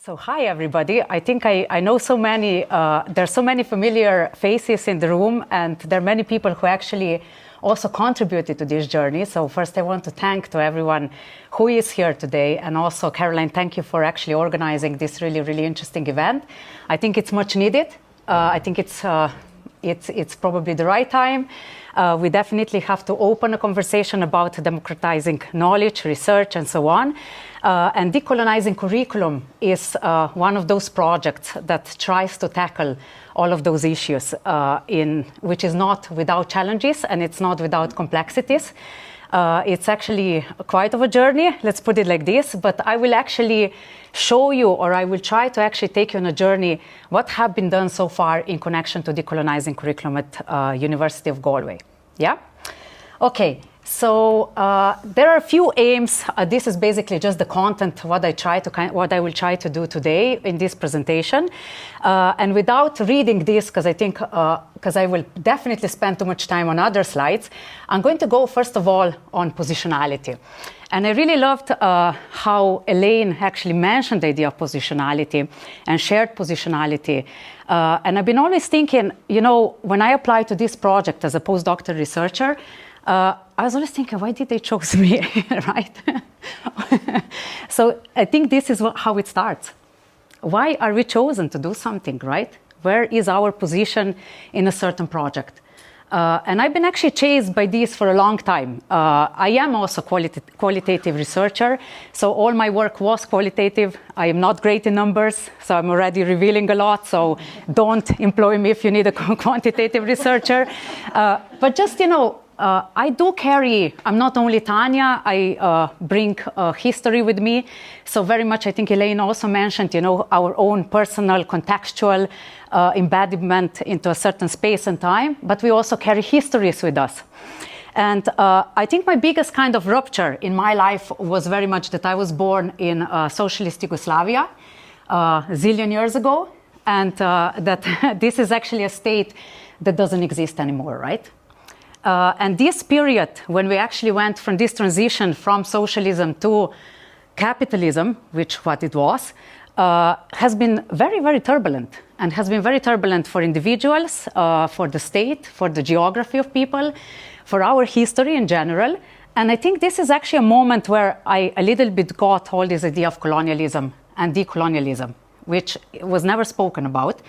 So hi everybody. I think I know so many, there's so many familiar faces in the room, and there are many people who actually also contributed to this journey. So first I want to thank to everyone who is here today, and also Caroline, thank you for actually organizing this really interesting event. I think it's much needed. I think it's probably the right time. We definitely have to open a conversation about democratizing knowledge, research, and so on. And Decolonizing curriculum is one of those projects that tries to tackle all of those issues, which is not without challenges and it's not without complexities. It's actually quite of a journey, let's put it like this, but I will actually show you, or I will try to actually take you on a journey what have been done so far in connection to decolonizing curriculum at University of Galway. Yeah? Okay. So there are a few aims. This is basically just the content, what I will try to do today in this presentation. And without reading this, because I think, because I will definitely spend too much time on other slides, I'm going to go first of all on positionality. And I really loved how Elaine actually mentioned the idea of positionality and shared positionality. And I've been always thinking, you know, when I applied to this project as a postdoctoral researcher, I was always thinking, why did they choose me, right? So I think this is how it starts. Why are we chosen to do something, right? Where is our position in a certain project? And I've been actually chased by this for a long time. I am also a qualitative researcher, so all my work was qualitative. I am not great in numbers, so I'm already revealing a lot, so don't employ me if you need a quantitative researcher. But just, you know, I do carry, I'm not only Tanja, I bring history with me. So very much, I think Elaine also mentioned, you know, our own personal contextual embedment into a certain space and time, but we also carry histories with us. And I think my biggest kind of rupture in my life was very much that I was born in socialist Yugoslavia a zillion years ago, and that this is actually a state that doesn't exist anymore, right? And this period, when we actually went from this transition from socialism to capitalism, which what it was, has been very turbulent, and has been very turbulent for individuals, for the state, for the geography of people, for our history in general. And I think this is actually a moment where I a little bit got all this idea of colonialism and decolonialism, which was never spoken about.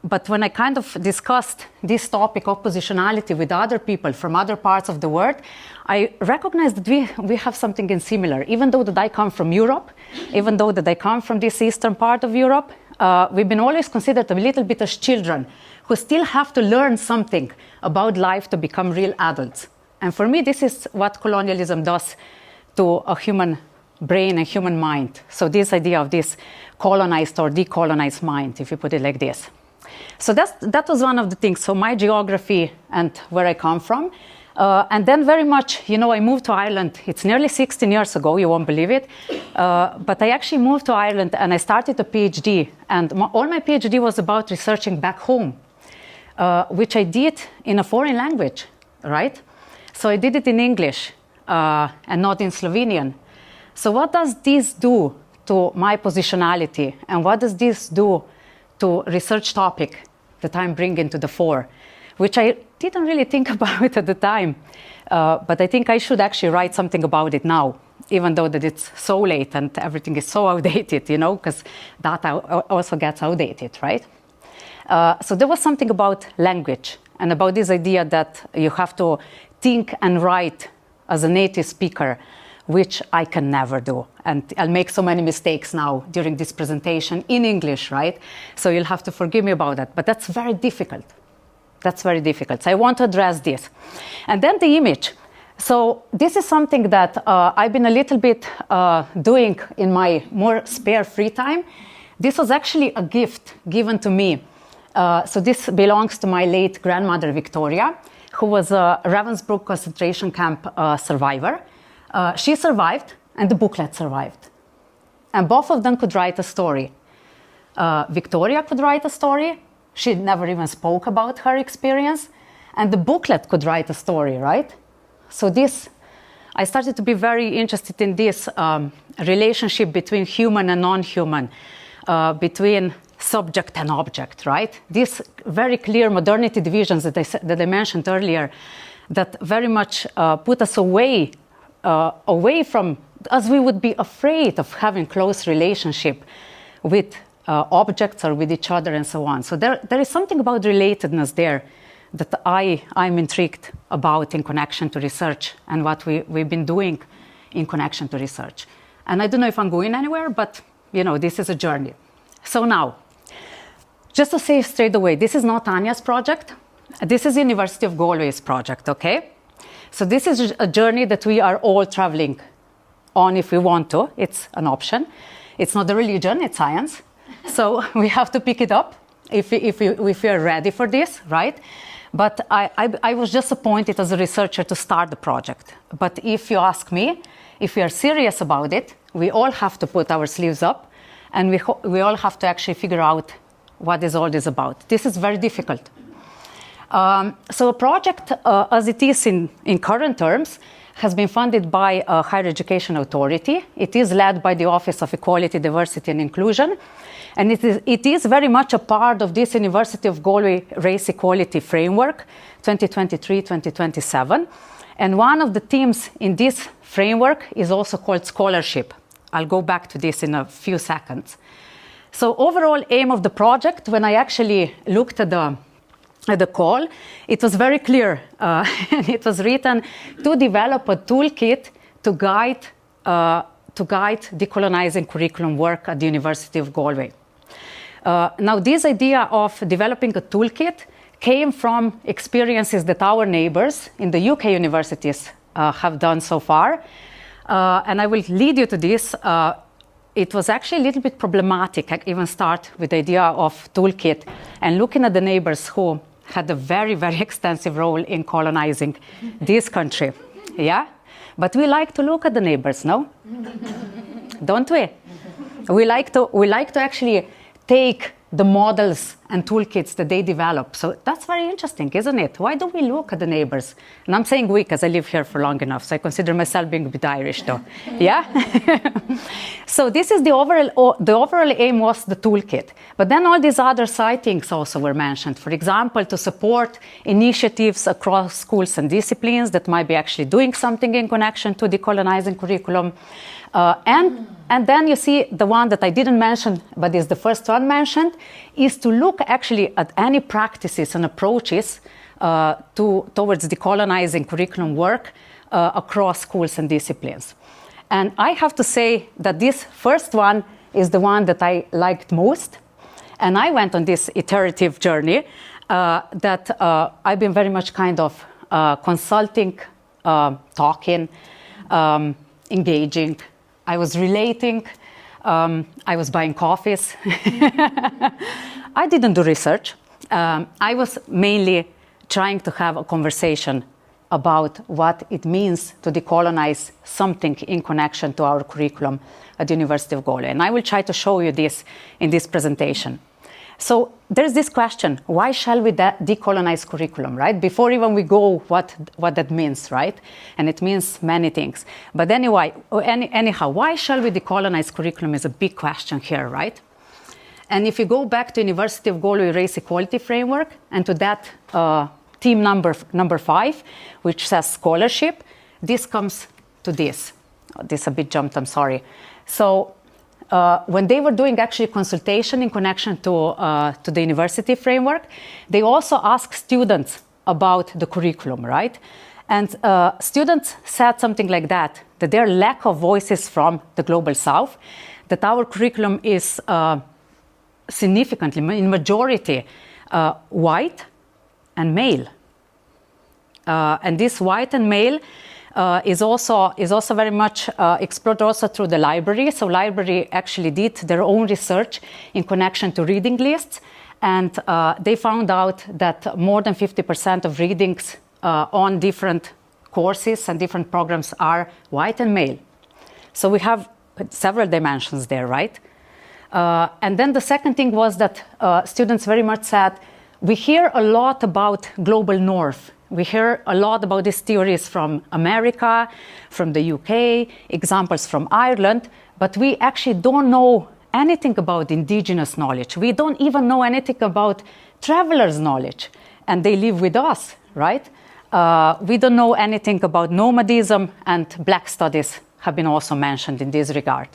But when I kind of discussed this topic of positionality with other people from other parts of the world, I recognized that we have something in similar. Even though that I come from Europe, even though that I come from this eastern part of Europe, we've been always considered a little bit as children who still have to learn something about life to become real adults. And for me, this is what colonialism does to a human brain and human mind. So this idea of this colonized or decolonized mind, if you put it like this. So that was one of the things. So my geography and where I come from. And then very much, you know, I moved to Ireland. It's nearly 16 years ago, you won't believe it. But I actually moved to Ireland and I started a PhD. And all my PhD was about researching back home, which I did in a foreign language, right? So I did it in English and not in Slovenian. So what does this do to my positionality? And what does this do to research topic that I'm bringing to the fore, which I didn't really think about at the time. But I think I should actually write something about it now, even though that it's so late and everything is so outdated, you know, because data also gets outdated, right? So there was something about language and about this idea that you have to think and write as a native speaker, which I can never do. And I'll make so many mistakes now during this presentation in English, right? So you'll have to forgive me about that. But that's very difficult. That's very difficult. So I want to address this. And then the image. So this is something that I've been a little bit doing in my more spare free time. This was actually a gift given to me. So this belongs to my late grandmother, Victoria, who was a Ravensbrück concentration camp survivor. She survived, and the booklet survived. And both of them could write a story. Victoria could write a story. She never even spoke about her experience. And the booklet could write a story, right? So this, I started to be very interested in this relationship between human and non-human, between subject and object, right? These very clear modernity divisions that I mentioned earlier, that very much put us away from, as we would be afraid of having close relationship with objects or with each other and so on. So there is something about relatedness there that I'm intrigued about in connection to research and what we've been doing in connection to research. And I don't know if I'm going anywhere, but this is a journey. So now, just to say straight away, this is not Tanja's project. This is University of Galway's project, okay? So this is a journey that we are all traveling on if we want to. It's an option. It's not a religion, it's science. So we have to pick it up if we are ready for this, right? But I was just appointed as a researcher to start the project. But if you ask me, if we are serious about it, we all have to put our sleeves up, and we all have to actually figure out what is all this about. This is very difficult. So a project, as it is in current terms, has been funded by a higher education authority. It is led by the Office of Equality, Diversity and Inclusion. And it is very much a part of this University of Galway Race Equality Framework, 2023-2027. And one of the themes in this framework is also called scholarship. I'll go back to this in a few seconds. So overall aim of the project, when I actually looked at the call, it was very clear. And it was written to develop a toolkit to guide decolonizing curriculum work at the University of Galway. Now, this idea of developing a toolkit came from experiences that our neighbors in the UK universities have done so far. And I will lead you to this. It was actually a little bit problematic. I even start with the idea of toolkit and looking at the neighbors who had a very, very extensive role in colonizing this country. Yeah? But we like to look at the neighbors, no? Don't we? We like to actually take the models and toolkits that they develop. So that's very interesting, isn't it? Why do we look at the neighbors? And I'm saying we because I live here for long enough, so I consider myself being a bit Irish though. Yeah? So this is the overall aim was the toolkit. But then all these other side things also were mentioned. For example, to support initiatives across schools and disciplines that might be actually doing something in connection to decolonizing curriculum. And then you see the one that I didn't mention, but is the first one mentioned, is to look actually at any practices and approaches towards decolonizing curriculum work across schools and disciplines. And I have to say that this first one is the one that I liked most. And I went on this iterative journey that I've been very much kind of consulting, talking, engaging. I was relating, I was buying coffees. I didn't do research. I was mainly trying to have a conversation about what it means to decolonize something in connection to our curriculum at the University of Galway. And I will try to show you this in this presentation. So there's this question, why shall we decolonize curriculum, right? Before even we go what that means, right? And it means many things. But anyway, anyhow, why shall we decolonize curriculum is a big question here, right? And if you go back to University of Galway Race Equality Framework and to that theme number 5, which says scholarship, this comes to this. Oh, this a bit jumped, I'm sorry. So when they were doing actually consultation in connection to the university framework, they also asked students about the curriculum, right? And students said something like that their lack of voices from the global south, that our curriculum is significantly, in majority, white and male. And this white and male is also very much explored also through the library. So library actually did their own research in connection to reading lists, and they found out that more than 50% of readings on different courses and different programs are white and male. So we have several dimensions there, right? And then the second thing was that students very much said, we hear a lot about global north, We hear a lot about these theories from America, from the UK, examples from Ireland, but we actually don't know anything about indigenous knowledge. We don't even know anything about travelers' knowledge, and they live with us, right? We don't know anything about nomadism, and Black studies have been also mentioned in this regard.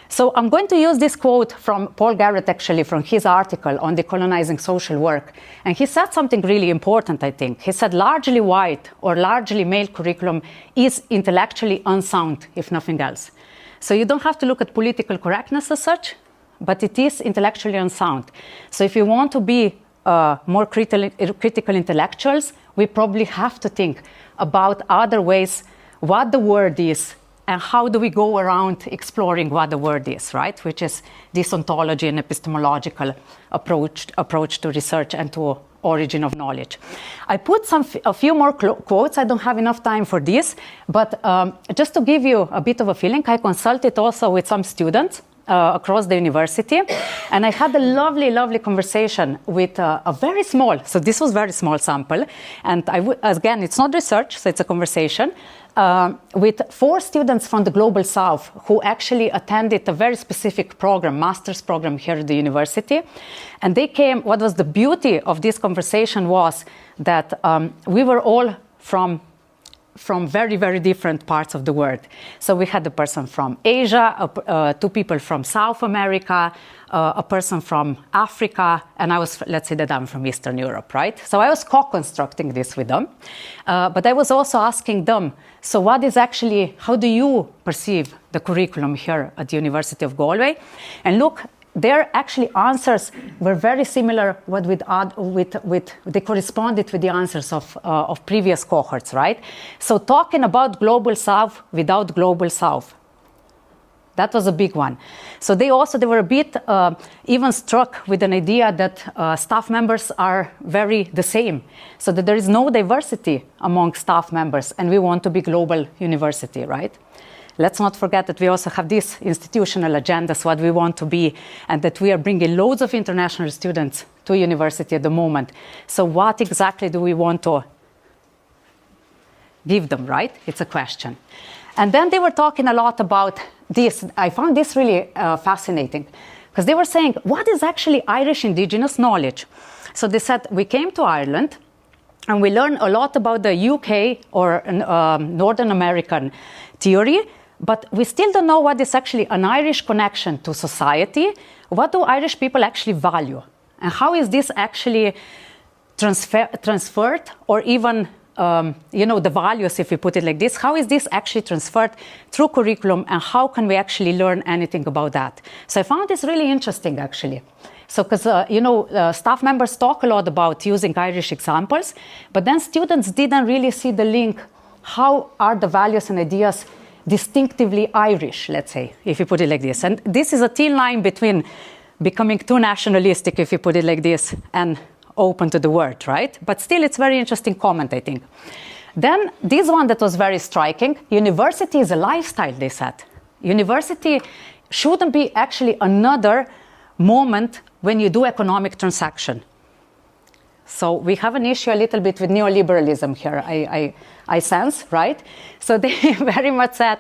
So I'm going to use this quote from Paul Garrett, actually, from his article on Decolonising social work. And he said something really important, I think. He said largely white or largely male curriculum is intellectually unsound, if nothing else. So you don't have to look at political correctness as such, but it is intellectually unsound. So if you want to be more critical intellectuals, we probably have to think about other ways what the word is, and how do we go around exploring what the word is, right? Which is this ontology and epistemological approach to research and to origin of knowledge. I put a few more quotes. I don't have enough time for this, but just to give you a bit of a feeling, I consulted also with some students across the university, and I had a lovely, lovely conversation with a very small, so this was very small sample, and again, it's not research, so it's a conversation, with 4 students from the Global South who actually attended a very specific program, master's program here at the university. And they came, what was the beauty of this conversation was that we were all from very, very different parts of the world. So we had a person from Asia, 2 people from South America, a person from Africa, and let's say that I'm from Eastern Europe, right? So I was co-constructing this with them. But I was also asking them, so what is actually, how do you perceive the curriculum here at the University of Galway? And look, their actually answers were very similar they corresponded with the answers of previous cohorts, right? So talking about Global South without Global South, that was a big one. So they were a bit even struck with an idea that staff members are very the same, so that there is no diversity among staff members, and we want to be global university, right? Let's not forget that we also have these institutional agendas, what we want to be, and that we are bringing loads of international students to university at the moment. So what exactly do we want to give them, right? It's a question. And then they were talking a lot about this. I found this really fascinating, because they were saying, what is actually Irish indigenous knowledge? So they said, we came to Ireland, and we learned a lot about the UK or Northern American theory, but we still don't know what is actually an Irish connection to society. What do Irish people actually value? And how is this actually transferred, or even, the values, if we put it like this, how is this actually transferred through curriculum, and how can we actually learn anything about that? So I found this really interesting, actually. So, because, staff members talk a lot about using Irish examples, but then students didn't really see the link. How are the values and ideas distinctively Irish, let's say, if you put it like this? And this is a thin line between becoming too nationalistic, if you put it like this, and open to the world, right? But still, it's very interesting comment, I think. Then, this one that was very striking, university is a lifestyle, they said. University shouldn't be actually another moment when you do economic transaction. So we have an issue a little bit with neoliberalism here, I sense, right? So they very much said,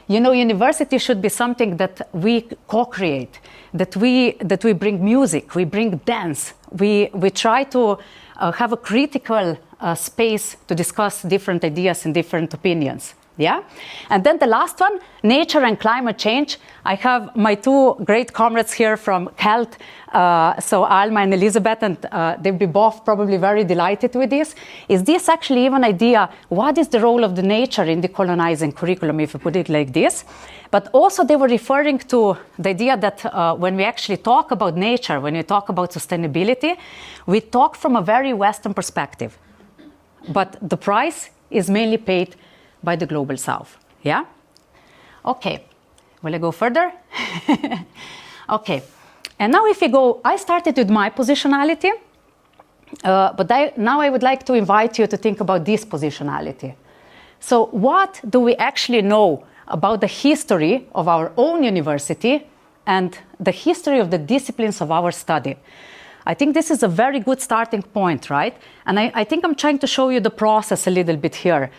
university should be something that we co-create, that we bring music, we bring dance, we try to have a critical space to discuss different ideas and different opinions. Yeah? And then the last one, nature and climate change. I have my 2 great comrades here from CELT, so Alma and Elizabeth, and they'll be both probably very delighted with this. Is this actually even idea, what is the role of the nature in the colonizing curriculum, if you put it like this? But also they were referring to the idea that when we actually talk about nature, when we talk about sustainability, we talk from a very Western perspective. But the price is mainly paid by the Global South. Yeah? Okay. Will I go further? Okay. And now if we go, I started with my positionality, but now I would like to invite you to think about this positionality. So what do we actually know about the history of our own university and the history of the disciplines of our study? I think this is a very good starting point, right? And I think I'm trying to show you the process a little bit here.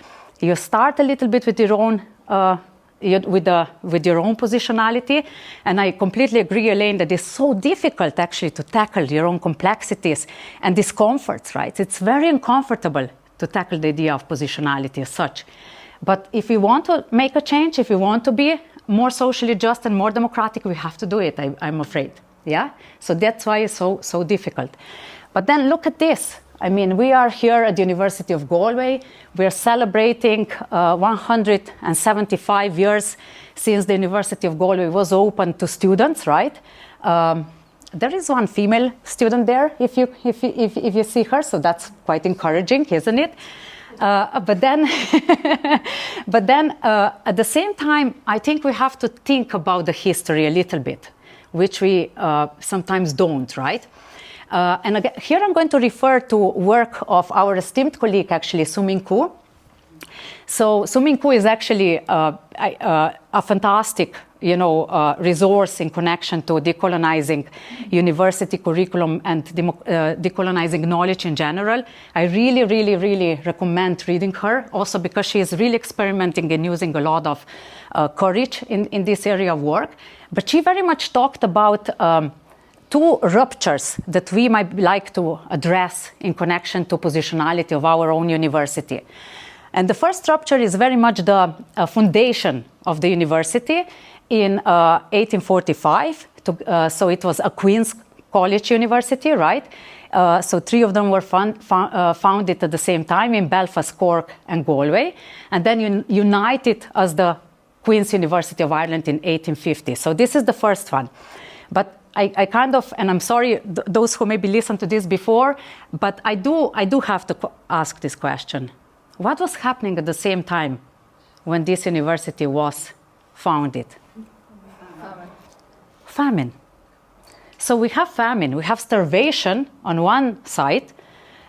You start a little bit with your own with your own positionality, and I completely agree, Elaine, that it's so difficult actually to tackle your own complexities and discomforts, right? It's very uncomfortable to tackle the idea of positionality as such. But if we want to make a change, if we want to be more socially just and more democratic, we have to do it, I'm afraid. Yeah? So that's why it's so difficult. But then look at this. I mean, we are here at the University of Galway. We are celebrating 175 years since the University of Galway was open to students, right? There is one female student there, if you see her, so that's quite encouraging, isn't it? But then at the same time, I think we have to think about the history a little bit, which we sometimes don't, right? And again, here I'm going to refer to work of our esteemed colleague, actually, Su-Ming Khoo. So Su-Ming Khoo is actually a fantastic, resource in connection to decolonizing university curriculum and decolonizing knowledge in general. I really, really, really recommend reading her, also because she is really experimenting and using a lot of courage in this area of work. But she very much talked about two ruptures that we might like to address in connection to positionality of our own university. And the first rupture is very much the foundation of the university in 1845. So it was a Queen's College University, right? So three of them were founded at the same time in Belfast, Cork, and Galway, and then united as the Queen's University of Ireland in 1850. So this is the first one. But I kind of, and I'm sorry, those who maybe listened to this before, but I do have to ask this question. What was happening at the same time when this university was founded? Famine. So we have famine, we have starvation on one side,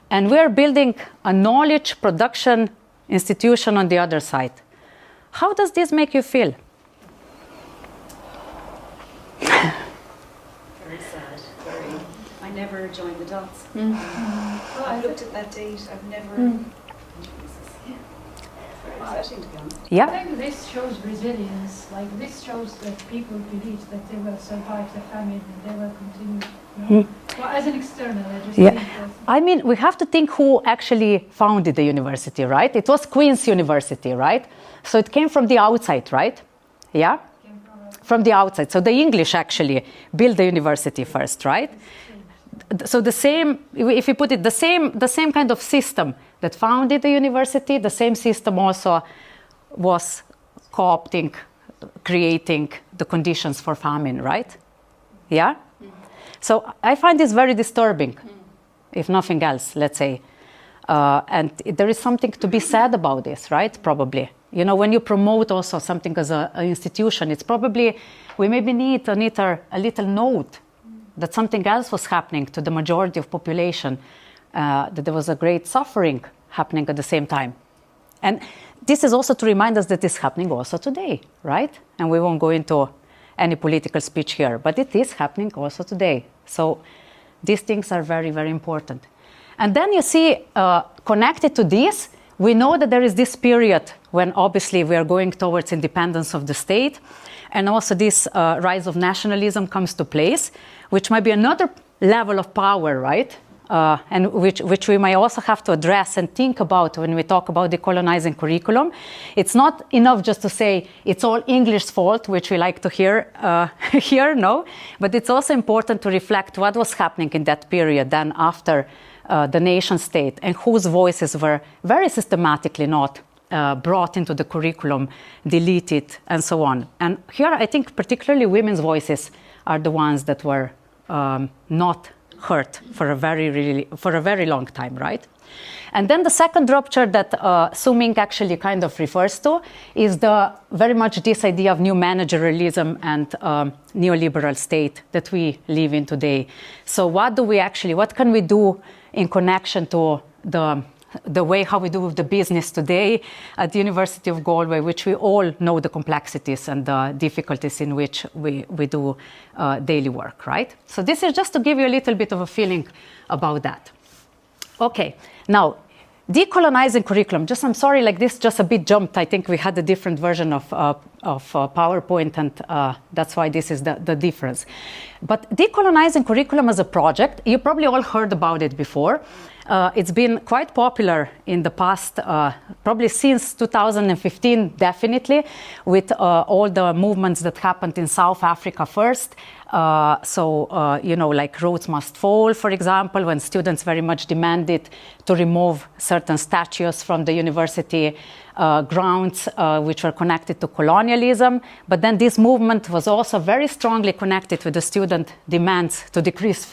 and we are building a knowledge production institution on the other side. How does this make you feel? I never joined the dots. I've looked at that date. I've never. It's very exciting, to be honest. Yeah. I think this shows resilience. Like this shows that people believe that they will survive the famine and they will continue. Well, as an external, I just think that. I mean, we have to think who actually founded the university, right? It was Queen's University, right? So it came from the outside, right? Yeah. From the outside. So the English actually built the university first, right? So the same, if you put it, the same kind of system that founded the university, the same system also was co-opting, creating the conditions for famine, right? Yeah? So I find this very disturbing, if nothing else, let's say. And there is something to be said about this, right? Probably. When you promote also something as an institution, it's probably, we maybe need a little note that something else was happening to the majority of population, that there was a great suffering happening at the same time. And this is also to remind us that it's happening also today, right? And we won't go into any political speech here, but it is happening also today. So these things are very, very important. And then you see, connected to this, we know that there is this period when obviously we are going towards independence of the state, and also this rise of nationalism comes to place, which might be another level of power, right? And which we might also have to address and think about when we talk about decolonizing curriculum. It's not enough just to say it's all English's fault, which we like to hear here, no? But it's also important to reflect what was happening in that period then after the nation state, and whose voices were very systematically not brought into the curriculum, deleted, and so on. And here I think particularly women's voices are the ones that were not heard for a very long time, right? And then the second rupture that Su-Ming actually kind of refers to is very much this idea of new managerialism and neoliberal state that we live in today. So what can we do in connection to the the way how we do the business today at the University of Galway, which we all know the complexities and the difficulties in which we do daily work, right? So this is just to give you a little bit of a feeling about that. Okay, now, decolonizing curriculum, I'm sorry, like this just a bit jumped. I think we had a different version of PowerPoint, and that's why this is the difference. But decolonizing curriculum as a project, you probably all heard about it before. It's been quite popular in the past, probably since 2015, definitely, with all the movements that happened in South Africa first. Like Rhodes Must Fall, for example, when students very much demanded to remove certain statues from the university grounds, which were connected to colonialism. But then this movement was also very strongly connected with the student demands to decrease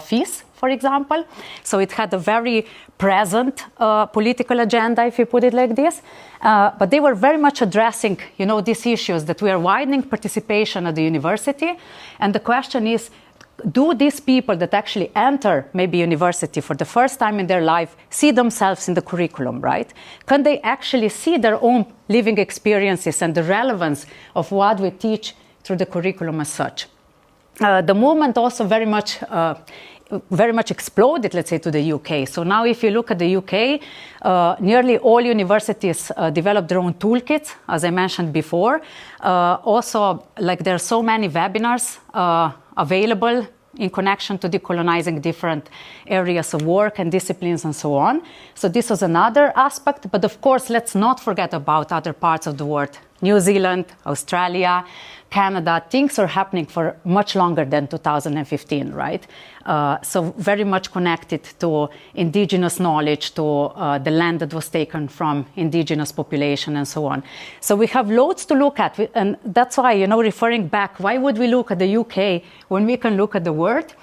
fees, for example. So it had a very present political agenda, if you put it like this. But they were very much addressing, these issues that we are widening participation at the university. And the question is, do these people that actually enter maybe university for the first time in their life see themselves in the curriculum, right? Can they actually see their own living experiences and the relevance of what we teach through the curriculum as such? The movement also very much exploded, let's say, to the UK. So now if you look at the UK, nearly all universities developed their own toolkits, as I mentioned before. Also, like there are so many webinars available in connection to decolonizing different areas of work and disciplines and so on. So this was another aspect. But of course, let's not forget about other parts of the world. New Zealand, Australia, Canada, things are happening for much longer than 2015, right? So very much connected to indigenous knowledge, to the land that was taken from indigenous population and so on. So we have loads to look at, and that's why, referring back, why would we look at the UK when we can look at the world?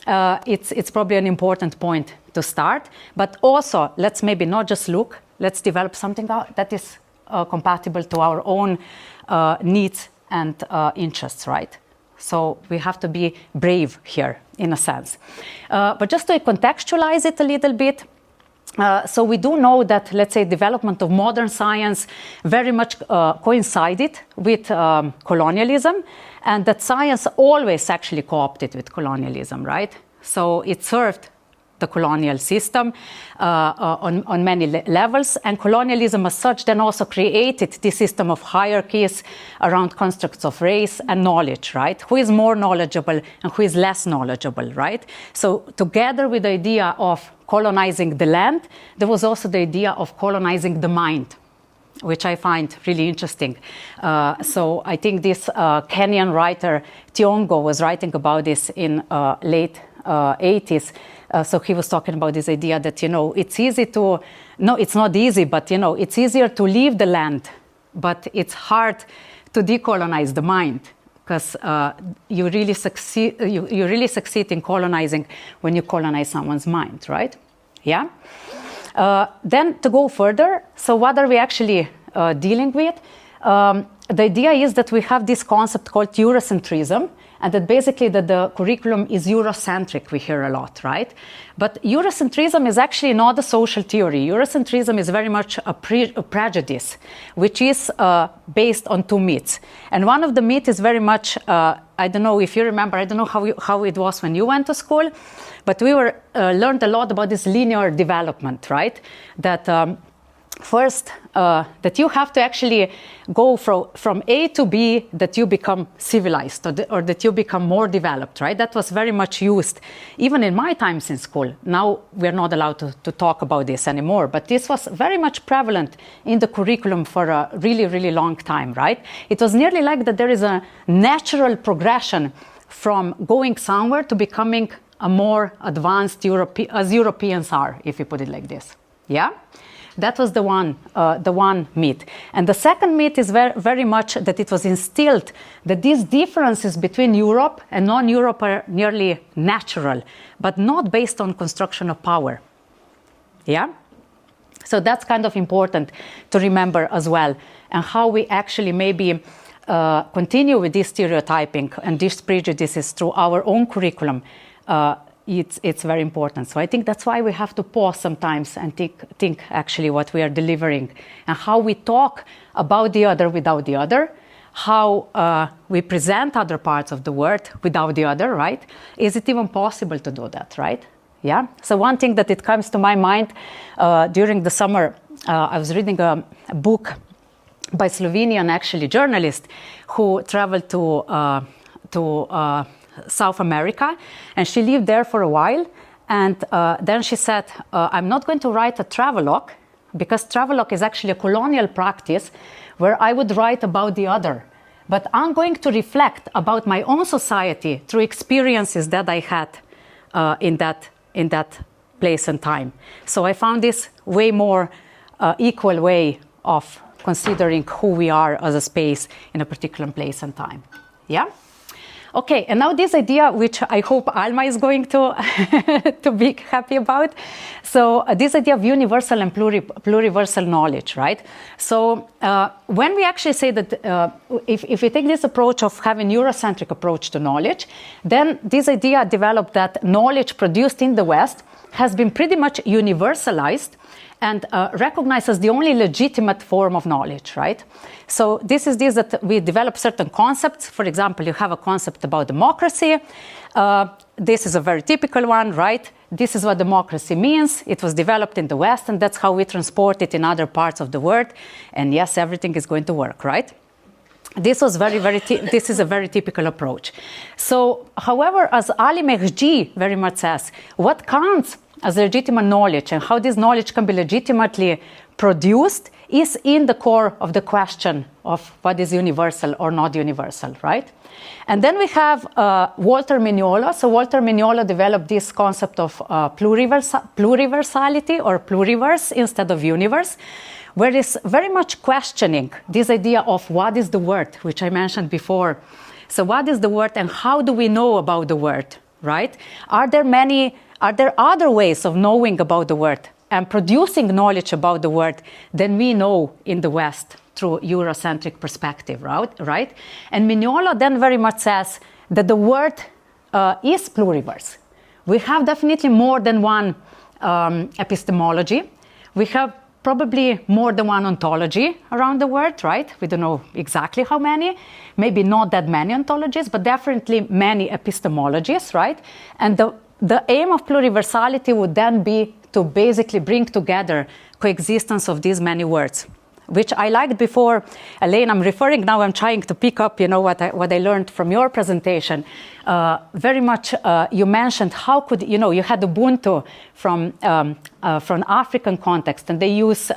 It's probably an important point to start, but also let's maybe not just look, let's develop something that is compatible to our own needs and interests, right? So we have to be brave here, in a sense. But just to contextualize it a little bit, so we do know that, let's say, development of modern science very much coincided with colonialism, and that science always actually co-opted with colonialism, right? So it served the colonial system on many levels, and colonialism as such then also created this system of hierarchies around constructs of race and knowledge, right? Who is more knowledgeable and who is less knowledgeable, right? So together with the idea of colonizing the land, there was also the idea of colonizing the mind, which I find really interesting. So I think this Kenyan writer Tiongo was writing about this in late 80s. So he was talking about this idea that, it's easy to, no, it's not easy, but, it's easier to leave the land, but it's hard to decolonize the mind, because you really succeed in colonizing when you colonize someone's mind, right? Yeah? Then to go further, so what are we actually dealing with? The idea is that we have this concept called Eurocentrism, and that basically that the curriculum is Eurocentric, we hear a lot, right? But Eurocentrism is actually not a social theory. Eurocentrism is very much a prejudice, which is based on two myths. And one of the myths is very much, I don't know if you remember, I don't know how it was when you went to school, but we learned a lot about this linear development, right? That first, that you have to actually go from A to B, that you become civilized, or that you become more developed, right? That was very much used, even in my times in school. Now we're not allowed to talk about this anymore, but this was very much prevalent in the curriculum for a really, really long time, right? It was nearly like that there is a natural progression from going somewhere to becoming a more advanced as Europeans are, if you put it like this, yeah? That was the one myth. And the second myth is very much that it was instilled that these differences between Europe and non-Europe are nearly natural, but not based on construction of power. Yeah? So that's kind of important to remember as well, and how we actually maybe continue with this stereotyping and these prejudices through our own curriculum it's very important. So I think that's why we have to pause sometimes and think actually what we are delivering and how we talk about the other without the other, how we present other parts of the word without the other, right? Is it even possible to do that, right? Yeah. So one thing that it comes to my mind during the summer, I was reading a book by Slovenian actually journalist who traveled to South America, and she lived there for a while, and then she said, I'm not going to write a travelogue, because travelogue is actually a colonial practice where I would write about the other, but I'm going to reflect about my own society through experiences that I had in that place and time. So I found this way more equal way of considering who we are as a space in a particular place and time. Yeah? Okay, and now this idea, which I hope Alma is going to be happy about. So this idea of universal and pluriversal knowledge, right? So when we actually say that if we take this approach of having Eurocentric approach to knowledge, then this idea developed that knowledge produced in the West has been pretty much universalized and recognized as the only legitimate form of knowledge, right? So this is that we develop certain concepts. For example, you have a concept about democracy. This is a very typical one, right? This is what democracy means. It was developed in the West, and that's how we transport it in other parts of the world. And yes, everything is going to work, right? This is a very typical approach. So, however, as Ali Mehdi very much says, what counts as legitimate knowledge and how this knowledge can be legitimately produced is in the core of the question of what is universal or not universal, right? And then we have Walter Mignolo. So Walter Mignolo developed this concept of pluriversality or pluriverse instead of universe, where it's very much questioning this idea of what is the word, which I mentioned before. So what is the word and how do we know about the word, right? Are there other ways of knowing about the word and producing knowledge about the word than we know in the West through Eurocentric perspective, right? And Mignolo then very much says that the word is pluriverse. We have definitely more than one epistemology. We have probably more than one ontology around the word, right? We don't know exactly how many, maybe not that many ontologies, but definitely many epistemologies, right? And the aim of pluriversality would then be to basically bring together coexistence of these many words, which I liked before. Elaine, I'm referring now, I'm trying to pick up, what I learned from your presentation. Very much, you mentioned how could, you had Ubuntu from African context, and they use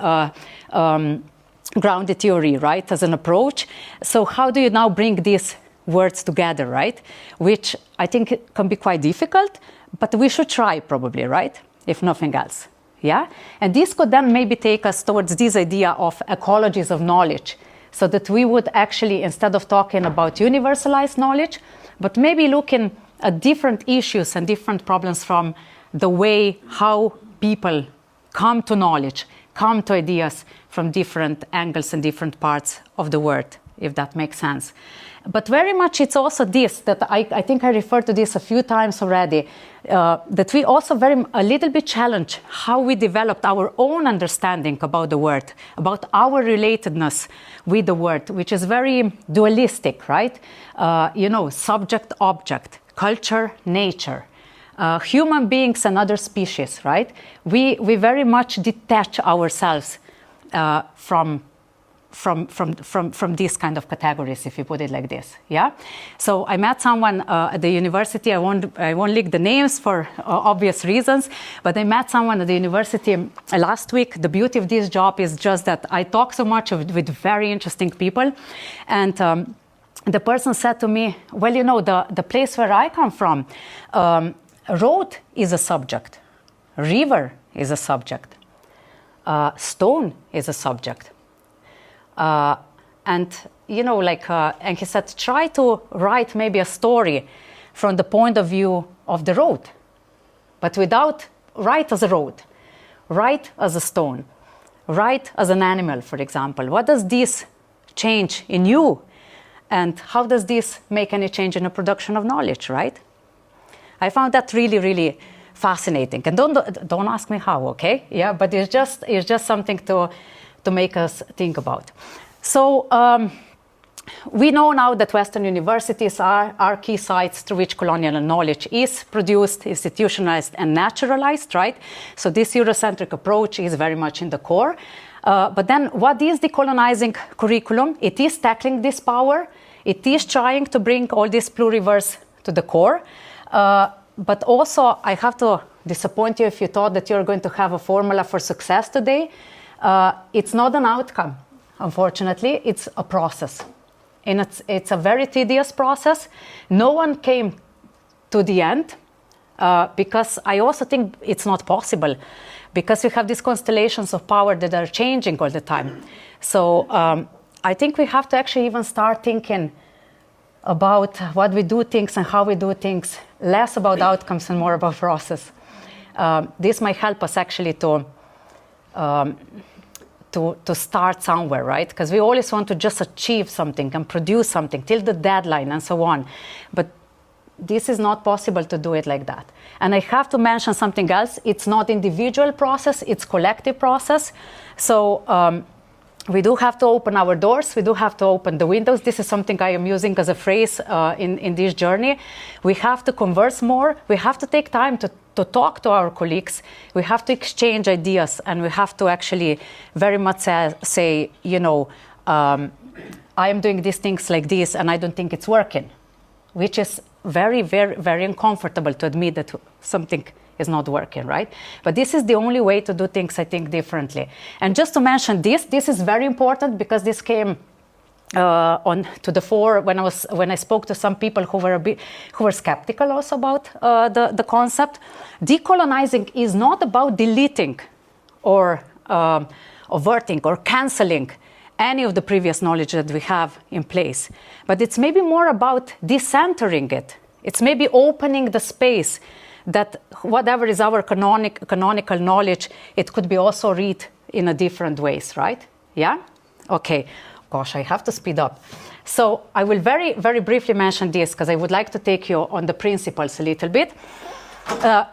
grounded theory, right, as an approach. So how do you now bring these words together, right? Which I think can be quite difficult, but we should try probably, right? If nothing else. Yeah? And this could then maybe take us towards this idea of ecologies of knowledge, so that we would actually, instead of talking about universalized knowledge, but maybe looking at different issues and different problems from the way how people come to knowledge, come to ideas from different angles and different parts of the world, if that makes sense. But very much it's also this, that I think I referred to this a few times already, that we also a little bit challenge how we developed our own understanding about the word, about our relatedness with the word, which is very dualistic, right? Subject, object, culture, nature, human beings and other species, right? We very much detach ourselves from these kind of categories, if you put it like this, yeah? So I met someone at the university, I won't leak the names for obvious reasons, but I met someone at the university last week. The beauty of this job is just that I talk so much with very interesting people, and the person said to me, well, the place where I come from, road is a subject, river is a subject, stone is a subject. And he said, try to write maybe a story from the point of view of the road, but without write as a road, write as a stone, write as an animal, for example. What does this change in you? And how does this make any change in the production of knowledge, right? I found that really, really fascinating. And don't ask me how, okay? Yeah, but it's just something to make us think about. So we know now that Western universities are key sites through which colonial knowledge is produced, institutionalized, and naturalized, right? So this Eurocentric approach is very much in the core. But then what is decolonizing curriculum? It is tackling this power. It is trying to bring all these pluriverse to the core. But also, I have to disappoint you if you thought that you're going to have a formula for success today. It's not an outcome, unfortunately. It's a process. And it's a very tedious process. No one came to the end because I also think it's not possible, because we have these constellations of power that are changing all the time. So I think we have to actually even start thinking about what we do things and how we do things, less about outcomes and more about process. This might help us actually to start somewhere, right? Because we always want to just achieve something and produce something till the deadline and so on. But this is not possible to do it like that. And I have to mention something else. It's not individual process, it's collective process. So we do have to open our doors. We do have to open the windows. This is something I am using as a phrase in this journey. We have to converse more. We have to take time to talk to our colleagues. We have to exchange ideas, and we have to actually very much say, you know, I am doing these things like this, and I don't think it's working, which is very, very, very uncomfortable to admit that something is not working, right? But this is the only way to do things, I think, differently. And just to mention this is very important, because this came on to the fore when I spoke to some people who were skeptical also about the concept. Decolonizing is not about deleting or averting or canceling any of the previous knowledge that we have in place, but it's maybe more about decentering it. It's maybe opening the space that whatever is our canonical knowledge, it could be also read in a different ways, right? Yeah? Okay. Gosh, I have to speed up. So I will very, very briefly mention this, because I would like to take you on the principles a little bit.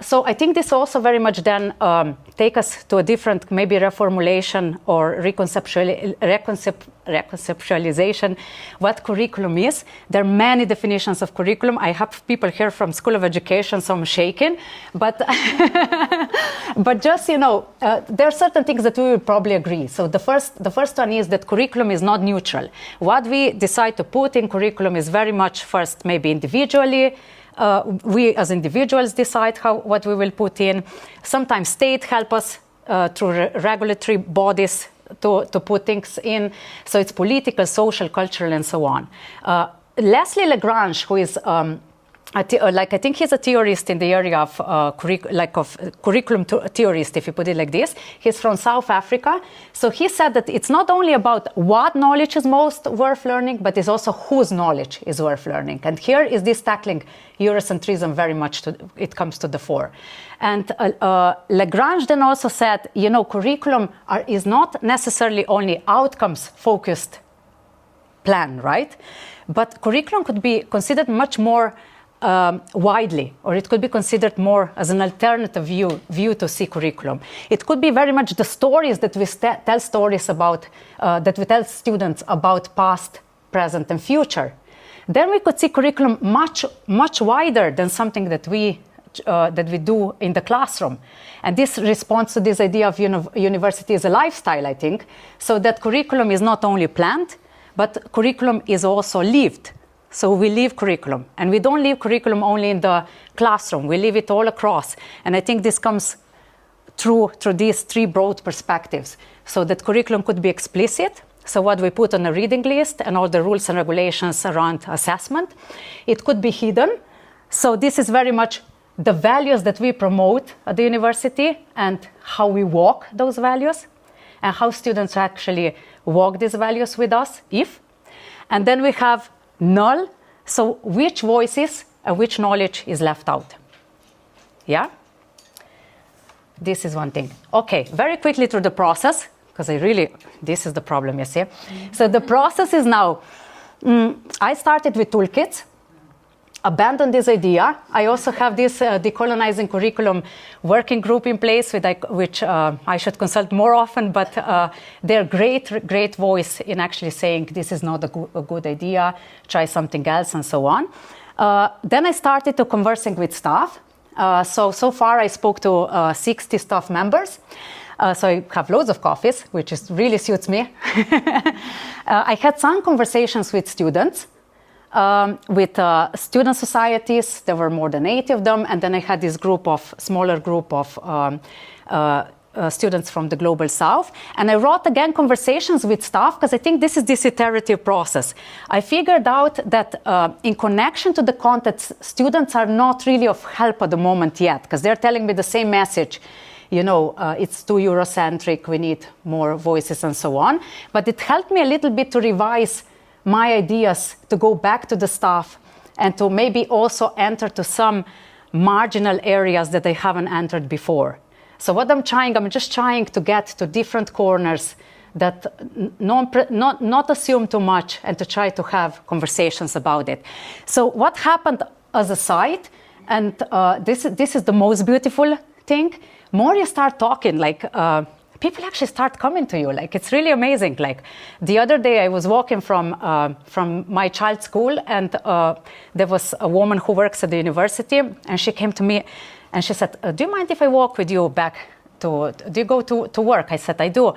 So I think this also very much then take us to a different, maybe reformulation or reconceptualization what curriculum is. There are many definitions of curriculum. I have people here from School of Education, so I'm shaking. But, but just, you know, there are certain things that we will probably agree. So the first one is that curriculum is not neutral. What we decide to put in curriculum is very much first maybe individually. We as individuals decide what we will put in. Sometimes state help us through regulatory bodies to put things in. So it's political, social, cultural, and so on. Leslie Lagrange, who is I think he's a theorist in the area of curriculum theorist, if you put it like this. He's from South Africa. So he said that it's not only about what knowledge is most worth learning, but it's also whose knowledge is worth learning. And here is this tackling Eurocentrism very much, it comes to the fore. And Lagrange then also said, you know, curriculum is not necessarily only outcomes-focused plan, right? But curriculum could be considered much more widely, or it could be considered more as an alternative view to see curriculum. It could be very much the stories that we tell stories about, that we tell students about past, present, and future. Then we could see curriculum much wider than something that we do in the classroom. And this responds to this idea of university as a lifestyle, I think, so that curriculum is not only planned, but curriculum is also lived. So we live curriculum, and we don't live curriculum only in the classroom, we live it all across. And I think this comes through these three broad perspectives. So that curriculum could be explicit, so what we put on a reading list and all the rules and regulations around assessment. It could be hidden, so this is very much the values that we promote at the university and how we walk those values, and how students actually walk these values with us, and then we have null, so which voices and which knowledge is left out. Yeah? This is one thing. Okay, very quickly through the process, because this is the problem, you see. So the process is now, I started with toolkits. abandon this idea. I also have this decolonizing curriculum working group in place, which I should consult more often, but they're great voice in actually saying this is not a good idea, try something else, and so on. Then I started to conversing with staff. So far I spoke to 60 staff members. So I have loads of coffees, which really suits me. I had some conversations with students, with student societies. There were more than 80 of them. And then I had this smaller group of students from the Global South. And I wrote again conversations with staff because I think this is this iterative process. I figured out that in connection to the context, students are not really of help at the moment yet because they're telling me the same message. It's too Eurocentric, we need more voices and so on. But it helped me a little bit to revise my ideas, to go back to the staff and to maybe also enter to some marginal areas that I haven't entered before. So what I'm just trying to get to different corners that not assume too much and to try to have conversations about it. So what happened as a side, and this is the most beautiful thing, more you start talking, people actually start coming to you. It's really amazing. The other day I was walking from my child's school, and there was a woman who works at the university, and she came to me and she said, do you mind if I walk with you back do you go to work? I said, I do.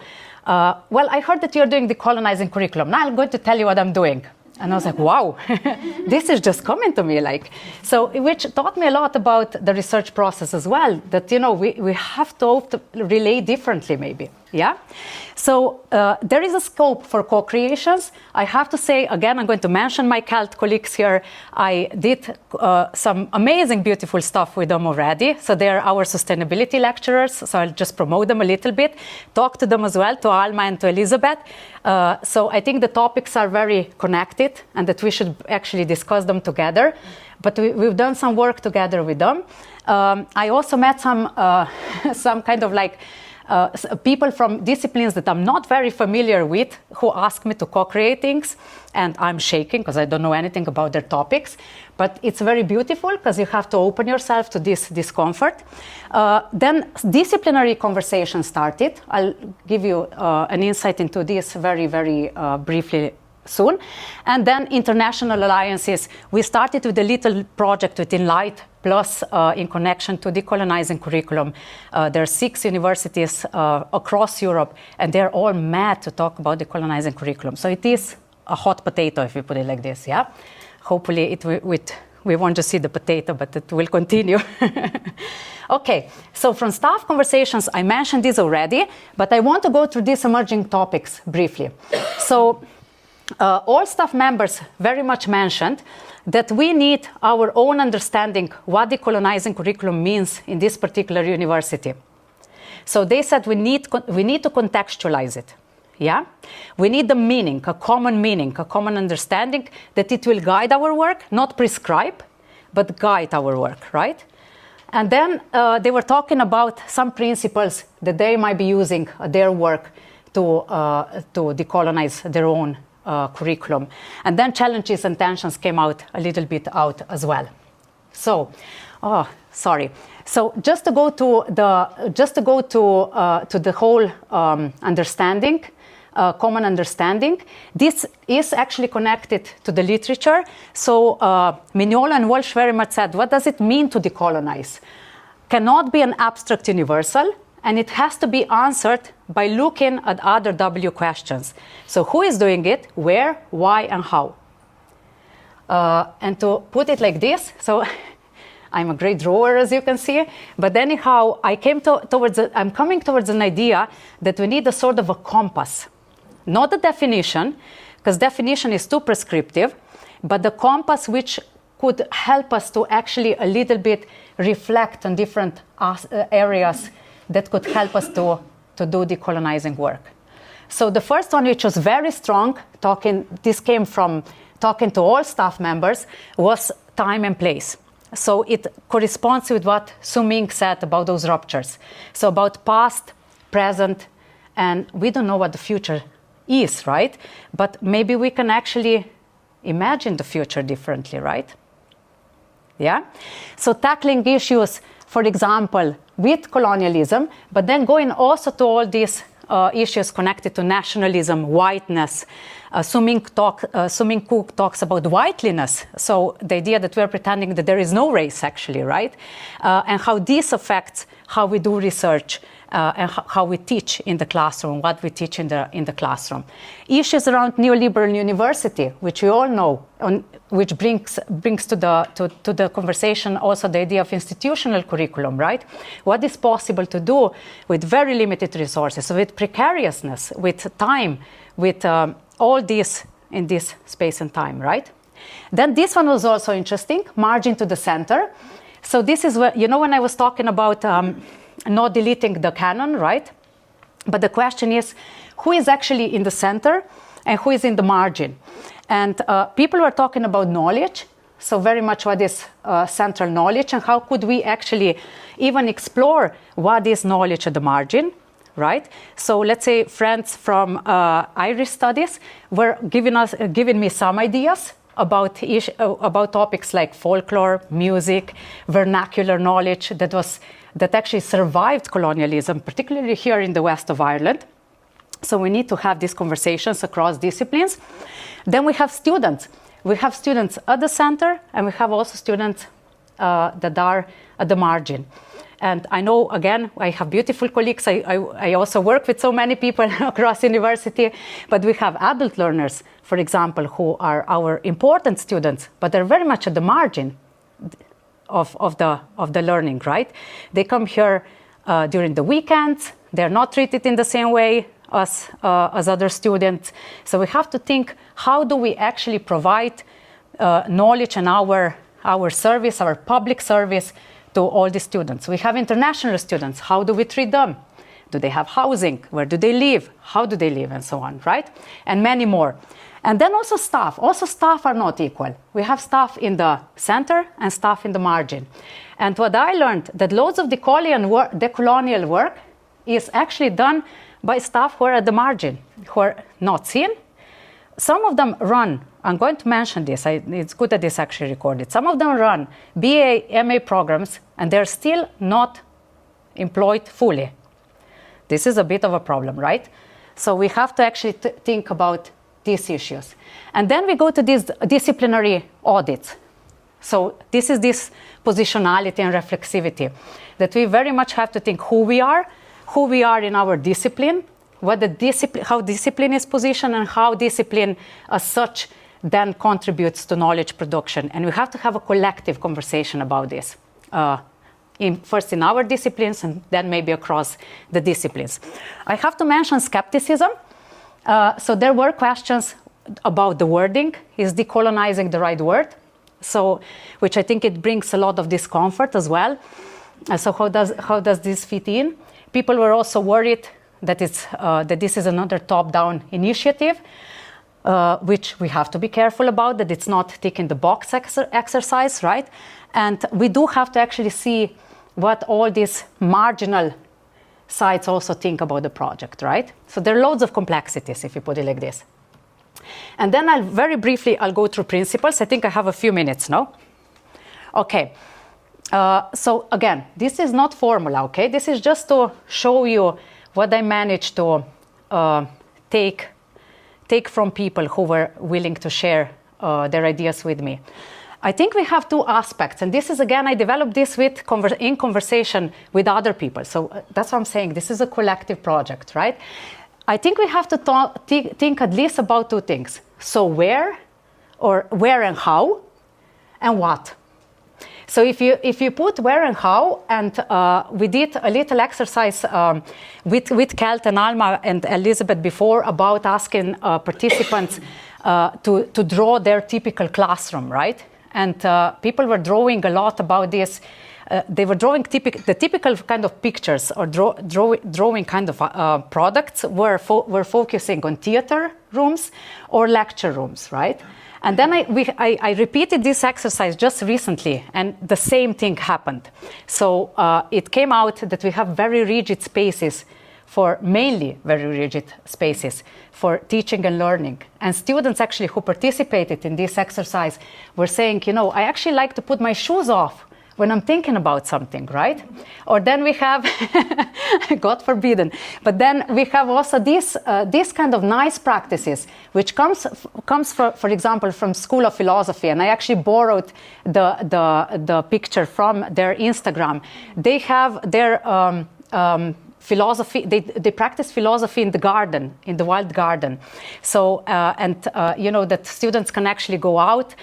Well, I heard that you're doing the decolonizing curriculum. Now I'm going to tell you what I'm doing. And I was like, wow, this is just coming to me. Which taught me a lot about the research process as well, that, we have to relate differently maybe. Yeah. So there is a scope for co-creations. I have to say, again, I'm going to mention my CALT colleagues here. I did some amazing, beautiful stuff with them already. So they're our sustainability lecturers. So I'll just promote them a little bit, talk to them as well, to Alma and to Elizabeth. So I think the topics are very connected and that we should actually discuss them together. But we've done some work together with them. I also met some kind of people from disciplines that I'm not very familiar with who ask me to co-create things, and I'm shaking because I don't know anything about their topics. But it's very beautiful because you have to open yourself to this discomfort. Then disciplinary conversation started. I'll give you an insight into this very, very briefly soon. And then international alliances. We started with a little project within Light Plus in connection to decolonizing curriculum. There are 6 universities across Europe, and they're all mad to talk about decolonizing curriculum. So it is a hot potato, if you put it like this, yeah? Hopefully we won't just see the potato, but it will continue. Okay, so from staff conversations, I mentioned this already, but I want to go through these emerging topics briefly. So all staff members very much mentioned that we need our own understanding what decolonizing curriculum means in this particular university. So they said we need to contextualize it. Yeah, we need the meaning, a common understanding that it will guide our work, not prescribe, but guide our work, right? And then they were talking about some principles that they might be using their work to decolonize their own curriculum. And then challenges and tensions came out a little bit out as well. So, So just to go to the whole understanding, common understanding, this is actually connected to the literature. So Mignola and Walsh very much said, what does it mean to decolonize? Cannot be an abstract universal, and it has to be answered by looking at other W questions. So who is doing it, where, why, and how? And to put it like this, so I'm a great drawer, as you can see, but anyhow, I'm coming towards an idea that we need a sort of a compass. Not a definition, because definition is too prescriptive, but the compass which could help us to actually a little bit reflect on different areas that could help us to do decolonizing work. So the first one, which was very strong, this came from talking to all staff members, was time and place. So it corresponds with what Su Ming said about those ruptures. So about past, present, and we don't know what the future is, right? But maybe we can actually imagine the future differently, right? Yeah? So tackling issues, for example, with colonialism, but then going also to all these issues connected to nationalism, whiteness. Suming Cook talks about whiteliness, so the idea that we're pretending that there is no race actually, right? And how this affects how we do research and how we teach in the classroom, what we teach in the classroom. Issues around neoliberal university, which we all know, which brings to the conversation also the idea of institutional curriculum, right? What is possible to do with very limited resources, with precariousness, with time, with all this in this space and time, right? Then this one was also interesting, margin to the center. So this is where, when I was talking about not deleting the canon, right? But the question is, who is actually in the center and who is in the margin? And people were talking about knowledge, so very much what is central knowledge and how could we actually even explore what is knowledge at the margin, right? So let's say friends from Irish studies were giving me some ideas about topics like folklore, music, vernacular knowledge that actually survived colonialism, particularly here in the west of Ireland. So we need to have these conversations across disciplines. Then we have students. We have students at the center, and we have also students that are at the margin. And I know, again, I have beautiful colleagues. I also work with so many people across university, but we have adult learners, for example, who are our important students, but they're very much at the margin of the learning, right? They come here during the weekends. They're not treated in the same way as other students. So we have to think, how do we actually provide knowledge and our service, our public service, to all the students? We have international students. How do we treat them? Do they have housing? Where do they live? How do they live? And so on, right? And many more. And then also staff. Also staff are not equal. We have staff in the center and staff in the margin. And what I learned, that loads of decolonial work is actually done by staff who are at the margin, who are not seen. Some of them run, I'm going to mention this, it's good that this actually recorded. Some of them run BA, MA programs, and they're still not employed fully. This is a bit of a problem, right? So we have to actually think about these issues. And then we go to these disciplinary audits. So this is this positionality and reflexivity, that we very much have to think who we are in our discipline, how discipline is positioned, and how discipline as such then contributes to knowledge production. And we have to have a collective conversation about this, first in our disciplines and then maybe across the disciplines. I have to mention skepticism. So there were questions about the wording. Is decolonizing the right word? So, which I think it brings a lot of discomfort as well. So how does this fit in? People were also worried that this is another top-down initiative, which we have to be careful about, that it's not ticking the box exercise, right? And we do have to actually see what all these marginal sides also think about the project, right? So there are loads of complexities, if you put it like this. And then I'll go through principles. I think I have a few minutes now. Okay. So again, this is not formula, okay? This is just to show you what I managed to take from people who were willing to share their ideas with me. I think we have two aspects, and this is, again, I developed this in conversation with other people. So that's what I'm saying. This is a collective project, right? I think we have to think at least about two things. So where and how, and what. So if you put where and how, and we did a little exercise with Kelt and Alma and Elizabeth before about asking participants to draw their typical classroom, right? And people were drawing a lot about this. They were drawing the typical kind of pictures or drawing kind of products were focusing on theater rooms or lecture rooms, right? And then I repeated this exercise just recently, and the same thing happened. So it came out that we have very rigid spaces for mainly very rigid spaces for teaching and learning. And students actually who participated in this exercise were saying, I actually like to put my shoes off when I'm thinking about something, right? Or then we have, God forbidden, but then we have also these kind of nice practices, which comes for example, from School of Philosophy, and I actually borrowed the picture from their Instagram. They have their philosophy, they practice philosophy in the garden, in the wild garden. So, that students can actually go out,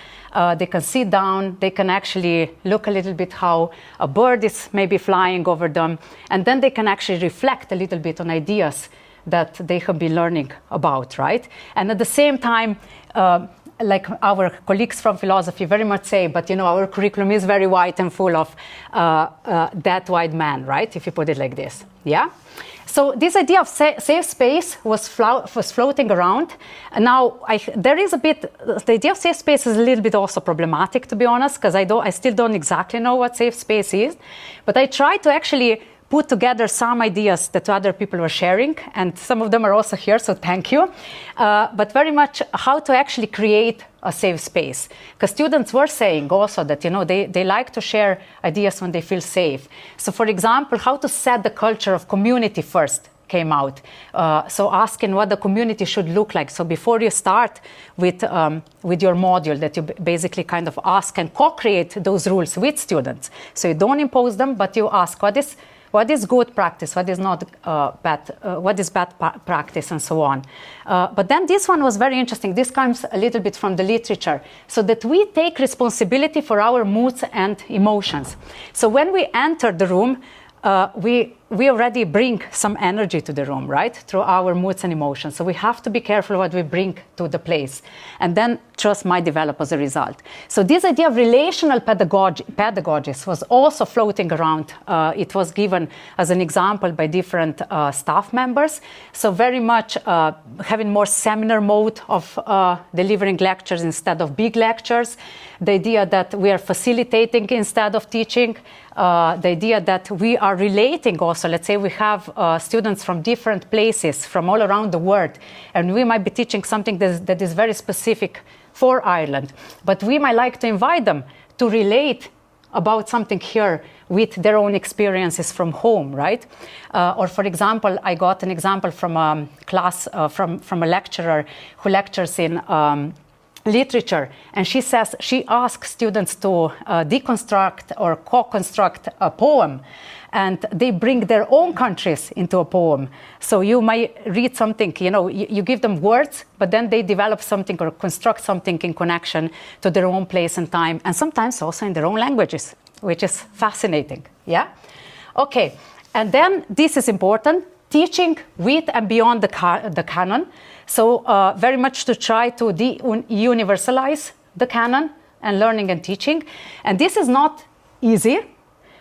they can sit down, they can actually look a little bit how a bird is maybe flying over them, and then they can actually reflect a little bit on ideas that they have been learning about, right? And at the same time, like our colleagues from philosophy very much say, but our curriculum is very white and full of that white man, right? If you put it like this, yeah? So this idea of safe space was floating around. And now there is a bit, the idea of safe space is a little bit also problematic, to be honest, because I still don't exactly know what safe space is. But I try to actually put together some ideas that other people were sharing, and some of them are also here, so thank you. But very much how to actually create a safe space. Because students were saying also that, they like to share ideas when they feel safe. So for example, how to set the culture of community first came out. So asking what the community should look like. So before you start with your module, that you basically kind of ask and co-create those rules with students. So you don't impose them, but you ask what is good practice, what is not what is bad practice, and so on. But then this one was very interesting. This comes a little bit from the literature, so that we take responsibility for our moods and emotions. So when we enter the room, we already bring some energy to the room, right? Through our moods and emotions. So we have to be careful what we bring to the place. And then trust might develop as a result. So this idea of relational pedagogies was also floating around. It was given as an example by different staff members. So very much having more seminar mode of delivering lectures instead of big lectures. The idea that we are facilitating instead of teaching. The idea that we are relating also. Let's say we have students from different places, from all around the world, and we might be teaching something that is very specific for Ireland. But we might like to invite them to relate about something here with their own experiences from home, right? Or for example, I got an example from a class, from a lecturer who lectures in literature, and she says she asks students to deconstruct or co-construct a poem, and they bring their own countries into a poem. So you might read something, you give them words, but then they develop something or construct something in connection to their own place and time, and sometimes also in their own languages, which is fascinating, yeah? Okay, and then this is important, teaching with and beyond the canon. So very much to try to universalize the canon and learning and teaching. And this is not easy,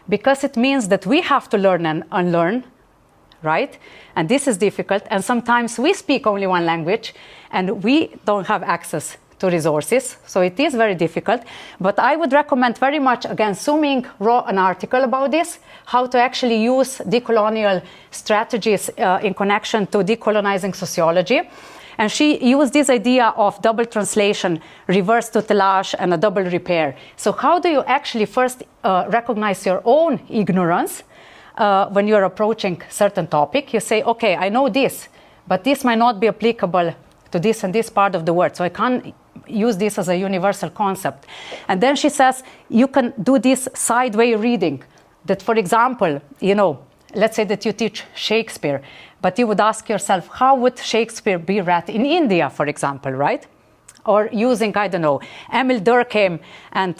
because it means that we have to learn and unlearn, right? And this is difficult. And sometimes we speak only one language and we don't have access to resources. So it is very difficult. But I would recommend very much, again, Suming wrote an article about this, how to actually use decolonial strategies in connection to decolonizing sociology. And she used this idea of double translation, reverse tutelage, and a double repair. So how do you actually first recognize your own ignorance when you're approaching certain topic? You say, okay, I know this, but this might not be applicable to this and this part of the world. So I can't use this as a universal concept. And then she says, you can do this sideway reading. That, for example, let's say that you teach Shakespeare, but you would ask yourself, how would Shakespeare be read in India, for example, right? Or using, I don't know, Emil Durkheim and,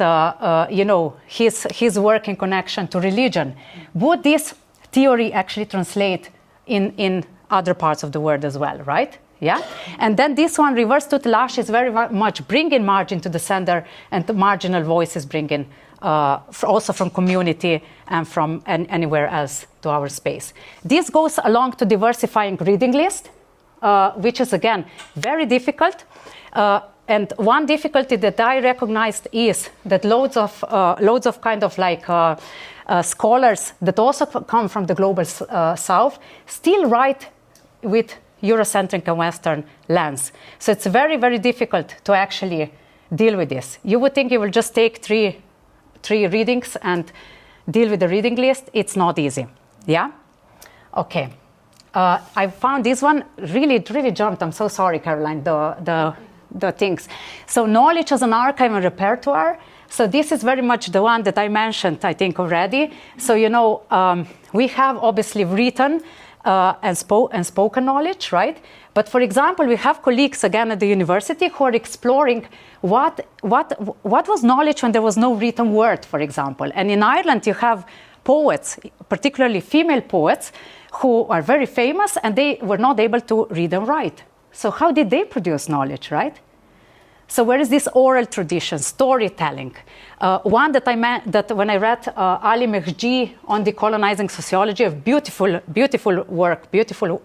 his work in connection to religion. Would this theory actually translate in other parts of the world as well, right? Yeah? And then this one, reverse tutelage, is very much bringing margin to the sender, and the marginal voices bringing also from community and from anywhere else to our space. This goes along to diversifying reading list, which is, again, very difficult. And one difficulty that I recognized is that loads of kind of like scholars that also come from the global south still write with Eurocentric and Western lens. So it's very, very difficult to actually deal with this. You would think you will just take three readings and deal with the reading list. It's not easy. Yeah? Okay. I found this one really, it really jumped. I'm so sorry, Caroline, the things. So knowledge as an archive and repertoire. So this is very much the one that I mentioned, I think, already. So, you know, we have obviously written and spoken knowledge, right? But for example, we have colleagues again at the university who are exploring what was knowledge when there was no written word, for example. And in Ireland, you have poets, particularly female poets, who are very famous, and they were not able to read and write. So how did they produce knowledge, right? So where is this oral tradition, storytelling? One that when I read Ali Mehdi on Decolonising Sociology, a beautiful, beautiful work, beautiful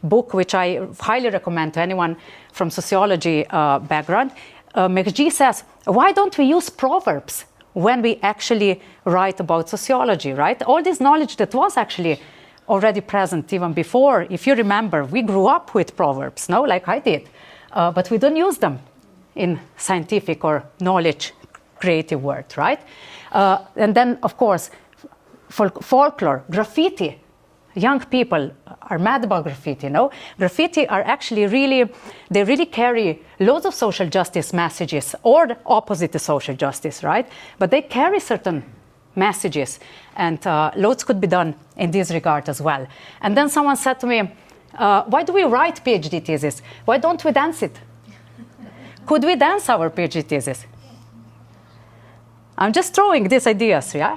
book, which I highly recommend to anyone from sociology background. Mehdi says, why don't we use proverbs when we actually write about sociology, right? All this knowledge that was actually already present even before. If you remember, we grew up with proverbs, no, like I did, but we don't use them in scientific or knowledge creative work, right? And then, of course, folklore, graffiti. Young people are mad about graffiti, no? Graffiti are actually they really carry loads of social justice messages, or the opposite to social justice, right? But they carry certain messages, and loads could be done in this regard as well. And then someone said to me, why do we write PhD thesis? Why don't we dance it? Could we dance our PhD thesis? I'm just throwing these ideas, yeah?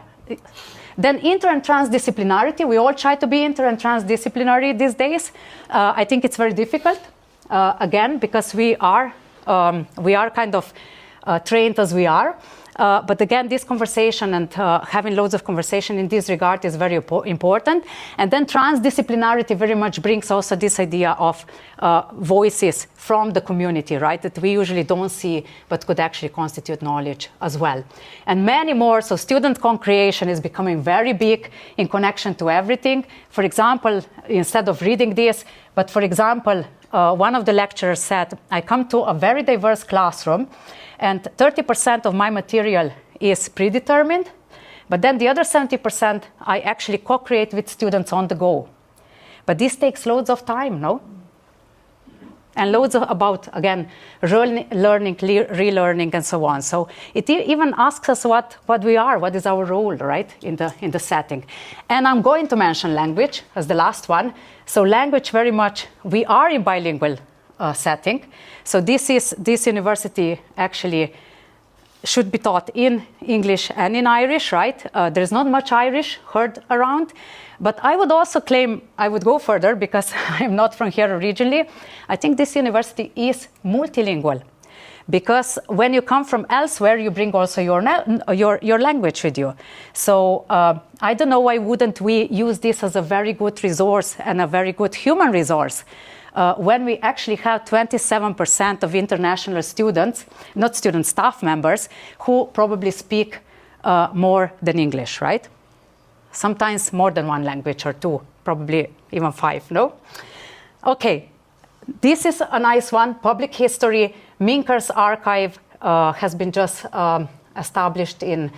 Then inter and transdisciplinarity. We all try to be inter and transdisciplinary these days. I think it's very difficult, again, because we are kind of trained as we are. But again, this conversation and having loads of conversation in this regard is very important. And then transdisciplinarity very much brings also this idea of voices from the community, right? That we usually don't see, but could actually constitute knowledge as well. And many more. So student co-creation is becoming very big in connection to everything. For example, instead of reading this, but for example, one of the lecturers said, I come to a very diverse classroom, and 30% of my material is predetermined, but then the other 70% I actually co-create with students on the go. But this takes loads of time, no? And loads about, again, learning, relearning, and so on. So it even asks us what we are, what is our role, right, in the setting. And I'm going to mention language as the last one. So language very much, we are in bilingual setting. So this university actually should be taught in English and in Irish, right? There's not much Irish heard around. But I would also claim, I would go further because I'm not from here originally. I think this university is multilingual, because when you come from elsewhere, you bring also your language with you. So I don't know why wouldn't we use this as a very good resource and a very good human resource when we actually have 27% of international students, not students, staff members, who probably speak more than English, right? Sometimes more than one language or two, probably even 5, no? Okay, this is a nice one, public history. Minker's archive has been just established and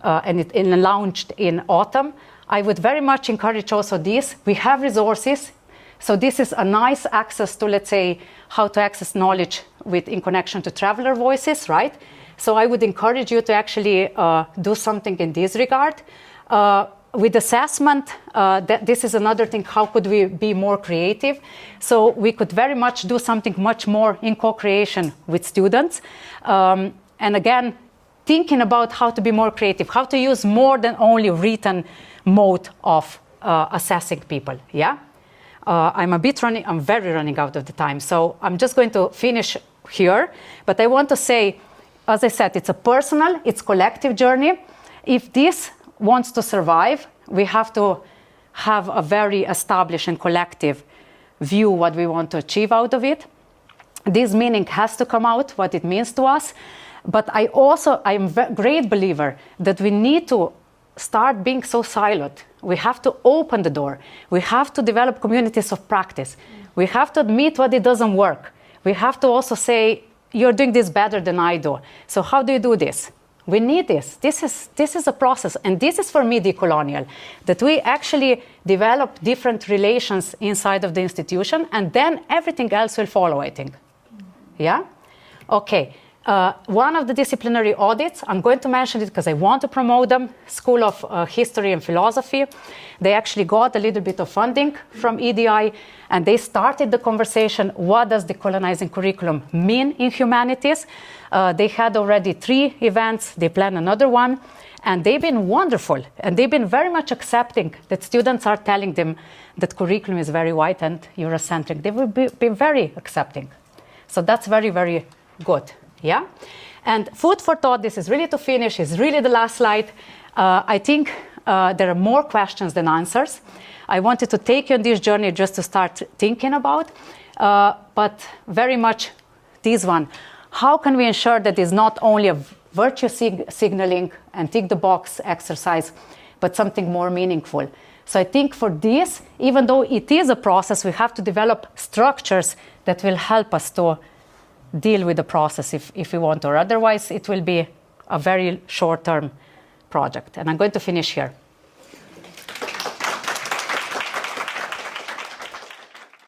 launched in autumn. I would very much encourage also this. We have resources. So this is a nice access to, let's say, how to access knowledge in connection to traveler voices, right? So I would encourage you to actually do something in this regard. With assessment, this is another thing, how could we be more creative? So we could very much do something much more in co-creation with students. And again, thinking about how to be more creative, how to use more than only written mode of assessing people, yeah? I'm very running out of the time, so I'm just going to finish here. But I want to say, as I said, it's a personal, it's collective journey. If this wants to survive, we have to have a very established and collective view what we want to achieve out of it. this meaning has to come out, what it means to us. But I'm a great believer that we need to start being so siloed. We have to open the door. We have to develop communities of practice. We have to admit what it doesn't work. We have to also say, you're doing this better than I do. So how do you do this? We need this. This is a process. And this is for me decolonial, that we actually develop different relations inside of the institution, and then everything else will follow, I think. Yeah? Okay. One of the disciplinary audits, I'm going to mention it because I want to promote them, School of History and Philosophy. They actually got a little bit of funding from EDI, and they started the conversation, what does decolonizing curriculum mean in humanities? They had already 3 events, they plan another one, and they've been wonderful, and they've been very much accepting that students are telling them that curriculum is very white and Eurocentric. They will be very accepting. So that's very, very good. Yeah? And food for thought, this is really to finish, is really the last slide. I think there are more questions than answers. I wanted to take you on this journey just to start thinking about, but very much this one. How can we ensure that it's not only a virtue signaling and tick the box exercise, but something more meaningful? So I think for this, even though it is a process, we have to develop structures that will help us to deal with the process if we want, or otherwise it will be a very short-term project. And I'm going to finish here.